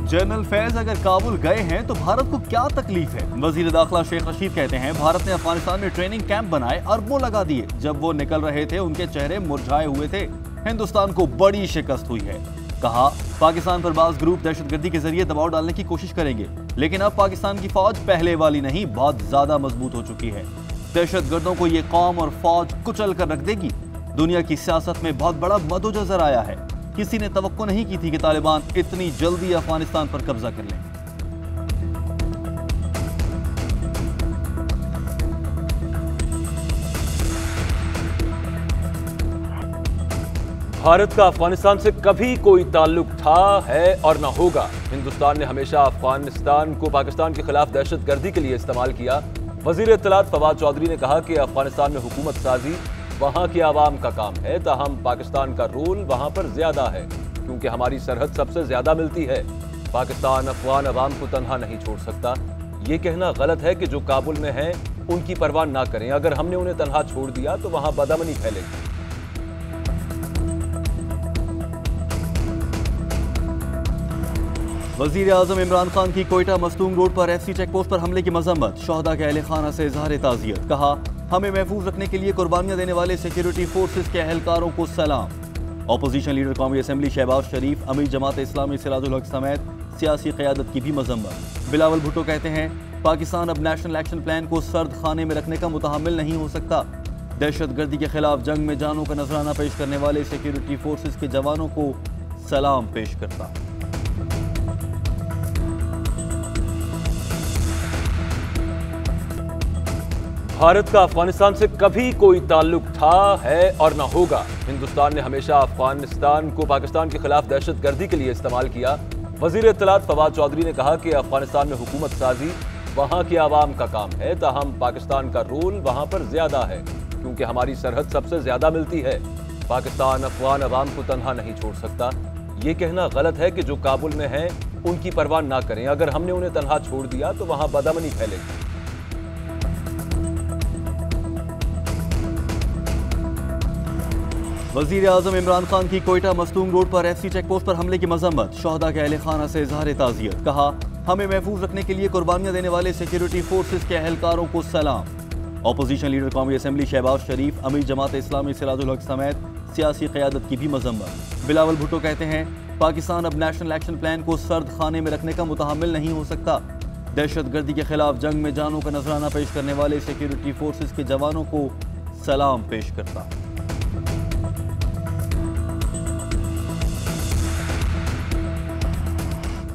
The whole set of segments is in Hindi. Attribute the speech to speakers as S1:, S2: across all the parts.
S1: जनरल फैज अगर काबुल गए हैं तो भारत को क्या तकलीफ है? वजीर दाखिला शेख रशीद कहते हैं भारत ने अफगानिस्तान में ट्रेनिंग कैंप बनाए, अरबों लगा दिए। जब वो निकल रहे थे उनके चेहरे मुरझाए हुए थे। हिंदुस्तान को बड़ी शिकस्त हुई है। कहा पाकिस्तान पर बाज ग्रुप दहशतगर्दी के जरिए दबाव डालने की कोशिश करेंगे, लेकिन अब पाकिस्तान की फौज पहले वाली नहीं, बहुत ज्यादा मजबूत हो चुकी है। दहशतगर्दों को ये कौम और फौज कुचल कर रख देगी। दुनिया की सियासत में बहुत बड़ा मद्देनजर आया है। किसी ने तवक्को नहीं की थी कि तालिबान इतनी जल्दी अफगानिस्तान पर कब्जा कर लेंगे।
S2: भारत का अफगानिस्तान से कभी कोई ताल्लुक था, है और न होगा। हिंदुस्तान ने हमेशा अफगानिस्तान को पाकिस्तान के खिलाफ दहशतगर्दी के लिए इस्तेमाल किया। वजीर इत्तलात फवाद चौधरी ने कहा कि अफगानिस्तान में हुकूमत साजी वहां की आवाम का काम है, ताहम पाकिस्तान का रोल वहां पर ज्यादा है क्योंकि हमारी सरहद सबसे ज्यादा मिलती है। पाकिस्तान अफगान अवाम को तन्हा नहीं छोड़ सकता। ये कहना गलत है कि जो काबुल में हैं उनकी परवाह ना करें। अगर हमने उन्हें तन्हा छोड़ दिया तो वहां बदअमनी फैलेगी।
S1: वजीर आजम इमरान खान की कोयटा मस्तूम रोड पर एफसी चेक पोस्ट पर हमले की मजम्मत। शोहदा के अहले खाना से इजहार ताज़ियत। कहा हमें महफूज रखने के लिए कुर्बानियां देने वाले सिक्योरिटी फोर्सेस के एहलकारों को सलाम। अपोजिशन लीडर कौमी असम्बली शहबाज शरीफ, अमीर जमात इस्लामी सिराजुल हक समेत सियासी क़यादत की भी मजम्मत। बिलावल भुट्टो कहते हैं पाकिस्तान अब नेशनल एक्शन प्लान को सर्द खाने में रखने का मुतहम्मिल नहीं हो सकता। दहशतगर्दी के खिलाफ जंग में जानों का नजराना पेश करने वाले सिक्योरिटी फोर्सेस के जवानों को सलाम पेश करता।
S2: भारत का अफगानिस्तान से कभी कोई ताल्लुक था, है और न होगा। हिंदुस्तान ने हमेशा अफगानिस्तान को पाकिस्तान के खिलाफ दहशतगर्दी के लिए इस्तेमाल किया। वजीर इत्तलात फवाद चौधरी ने कहा कि अफगानिस्तान में हुकूमत साजी वहां की आवाम का काम है, ताहम पाकिस्तान का रोल वहां पर ज्यादा है क्योंकि हमारी सरहद सबसे ज्यादा मिलती है। पाकिस्तान अफगान अवाम को तन्हा नहीं छोड़ सकता। ये कहना गलत है कि जो काबुल में हैं उनकी परवाह ना करें। अगर हमने उन्हें तन्हा छोड़ दिया तो वहां बदअमनी फैलेगी।
S1: वजीर आजम इमरान खान की कोयटा मस्तूम रोड पर एफसी चेक पोस्ट पर हमले की मजम्मत। शोहदा के अहले खाना से इजहार ताज़ियत। कहा हमें महफूज रखने के लिए कुर्बानियां देने वाले सिक्योरिटी फोर्सेस के एहलकारों को सलाम। अपोजिशन लीडर कौमी असम्बली शहबाज शरीफ, अमीर जमात इस्लामी सिराजुल हक समेत सियासी क़यादत की भी मजम्मत। बिलावल भुट्टो कहते हैं पाकिस्तान अब नेशनल एक्शन प्लान को सर्द खाने में रखने का मुतहम्मिल नहीं हो सकता। दहशतगर्दी के खिलाफ जंग में जानों का नजराना पेश करने वाले सिक्योरिटी फोर्सेस के जवानों को सलाम पेश करता।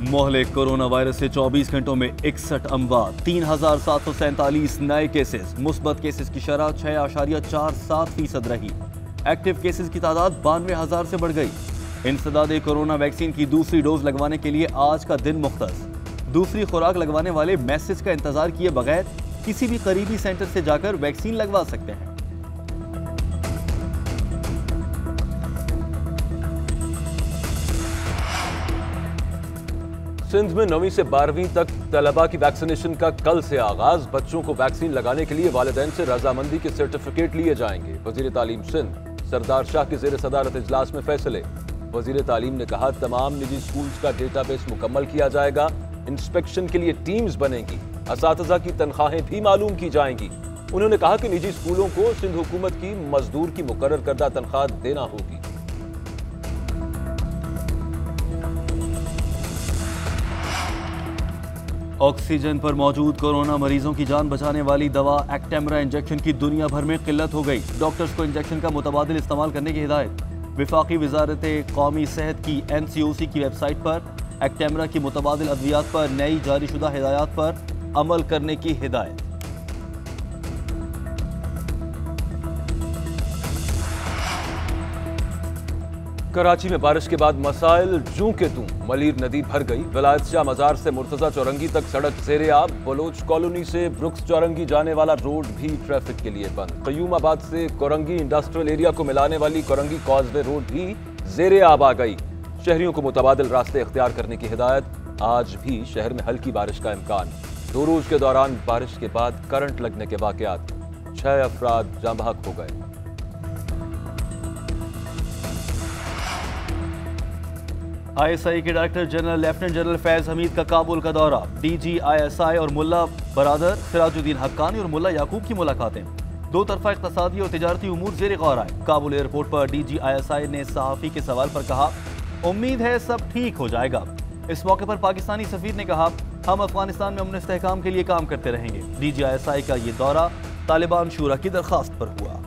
S1: मोहले कोरोना वायरस से 24 घंटों में 61 अमवात, 3747 नए केसेस। मुस्बत केसेस की शरह 6.47% रही। एक्टिव केसेस की तादाद 92,000 से बढ़ गई। इंसदादे कोरोना वैक्सीन की दूसरी डोज लगवाने के लिए आज का दिन मुख्तस। दूसरी खुराक लगवाने वाले मैसेज का इंतजार किए बगैर किसी भी करीबी सेंटर से जाकर वैक्सीन लगवा सकते हैं।
S2: सिंध में 9वीं से 12वीं तक तलबा की वैक्सीनेशन का कल से आगाज। बच्चों को वैक्सीन लगाने के लिए वालिदैन से रजामंदी के सर्टिफिकेट लिए जाएंगे। वजीर तालीम सिंध सरदार शाह के ज़ेर सदारत इजलास में फैसले। वजीर तालीम ने कहा तमाम निजी स्कूल्स का डेटाबेस मुकम्मल किया जाएगा। इंस्पेक्शन के लिए टीम्स बनेंगी। असातिज़ा की तनख्वाहें भी मालूम की जाएंगी। उन्होंने कहा कि निजी स्कूलों को सिंध हुकूमत की मजदूर की मुकर्रर करदा तनख्वाह देना होगी।
S1: ऑक्सीजन पर मौजूद कोरोना मरीजों की जान बचाने वाली दवा एक्टेमरा इंजेक्शन की दुनिया भर में किल्लत हो गई। डॉक्टर्स को इंजेक्शन का मुतबादिल इस्तेमाल करने की हिदायत। विफाकी वजारत कौमी सेहत की NCOC की वेबसाइट पर एक्टेमरा की मुतबादिल अद्वियात पर नई जारीशुदा हिदायत पर अमल करने की हिदायत।
S2: कराची में बारिश के बाद मसाइल जूं के तूं। मलीर नदी भर गई। विलायत शाह मजार से मुर्तजा चौरंगी तक सड़क ज़ेरे आब। बलोच कॉलोनी से ब्रुक्स चौरंगी जाने वाला रोड भी ट्रैफिक के लिए बंद। कयूमाबाद से कोरंगी इंडस्ट्रियल एरिया को मिलाने वाली कोरंगी कॉजवे रोड भी ज़ेरे आब आ गई। शहरियों को मुतबादिल रास्ते इख्तियार करने की हिदायत। आज भी शहर में हल्की बारिश का इम्कान। 2 रोज के दौरान बारिश के बाद करंट लगने के वाकयात। 6 अफराद जाँ बहक हो गए।
S1: ISI के director general lieutenant general Faiz Hamid का काबुल का दौरा। DG ISI और मुल्ला बरादर सिराजुद्दीन हक्कानी और मुल्ला याकूब की मुलाकातें। दो तरफा इक़्तिसादी और तिजारती उमूर ज़ेर गौर आए। काबुल एयरपोर्ट पर DG ISI ने सहाफ़ी के सवाल पर कहा, उम्मीद है सब ठीक हो जाएगा। इस मौके पर पाकिस्तानी सफीर ने कहा, हम अफगानिस्तान में अमन इस्तेहकाम के लिए काम करते रहेंगे। DG ISI का ये दौरा तालिबान शूरा की दरख्वास्त पर हुआ।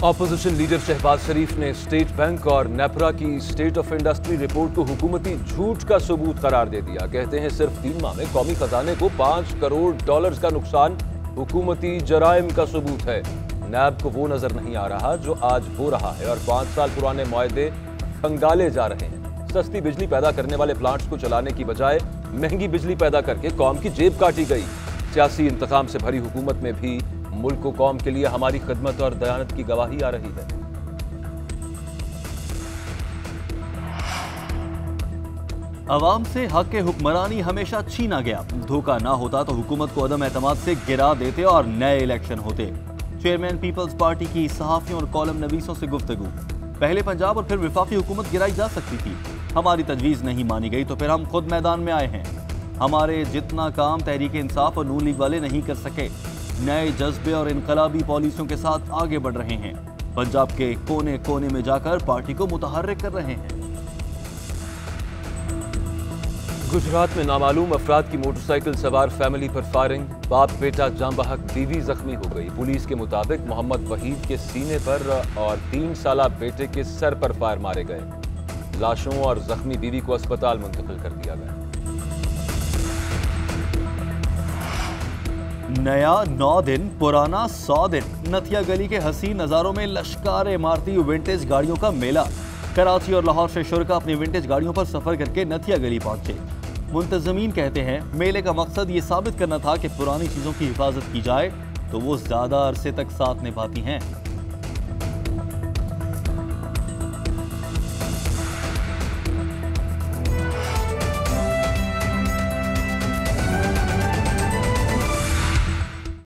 S2: ऑपोजिशन लीडर शहबाज शरीफ ने स्टेट बैंक और नेपरा की स्टेट ऑफ इंडस्ट्री रिपोर्ट को हुकूमती झूठ का सबूत करार दे दिया। कहते हैं सिर्फ 3 माह में कौमी खजाने को $5 करोड़ का नुकसान हुकूमती जराइम का सबूत है। नैब को वो नजर नहीं आ रहा जो आज हो रहा है और 5 साल पुराने मुआहदे खंगाले जा रहे हैं। सस्ती बिजली पैदा करने वाले प्लांट्स को चलाने की बजाय महंगी बिजली पैदा करके कौम की जेब काटी गई। सियासी इंतकाम से भरी हुकूमत में भी मुल्क को कौम के लिए हमारी खिदमत और दयानत की गवाही आ रही है।
S1: अवाम से हक हुक्मरानी हमेशा छीना गया। धोखा ना होता तो हुकूमत को अदम एतमाद से गिरा देते और नए इलेक्शन होते। चेयरमैन पीपल्स पार्टी की सहाफियों और कॉलम नवीसों से गुफ्तगू। पहले पंजाब और फिर विफाकी हुकूमत गिराई जा सकती थी। हमारी तजवीज़ नहीं मानी गई तो फिर हम खुद मैदान में आए हैं। हमारे जितना काम तहरीक इंसाफ और नून लीग वाले नहीं कर सके। नए जज्बे और इनकलाबी पॉलिसियों के साथ आगे बढ़ रहे हैं। पंजाब के कोने कोने में जाकर पार्टी को मुतहर्रिक कर रहे हैं।
S2: गुजरात में नामालूम अफराद की मोटरसाइकिल सवार फैमिली पर फायरिंग। बाप बेटा जाँ बहक, बीवी जख्मी हो गई। पुलिस के मुताबिक मोहम्मद वहीद के सीने पर और 3 साला बेटे के सर पर फायर मारे गए। लाशों और जख्मी बीवी को अस्पताल मुंतकिल कर दिया गया।
S1: नया 9 दिन, पुराना 100 दिन। नथिया गली के हसीन नज़ारों में लश्कार इमारती विंटेज गाड़ियों का मेला। कराची और लाहौर से शुरका अपनी विंटेज गाड़ियों पर सफर करके नथिया गली पहुंचे। मुंतज़मीन कहते हैं मेले का मकसद ये साबित करना था कि पुरानी चीज़ों की हिफाजत की जाए तो वो ज़्यादा अरसे तक साथ निभाती हैं।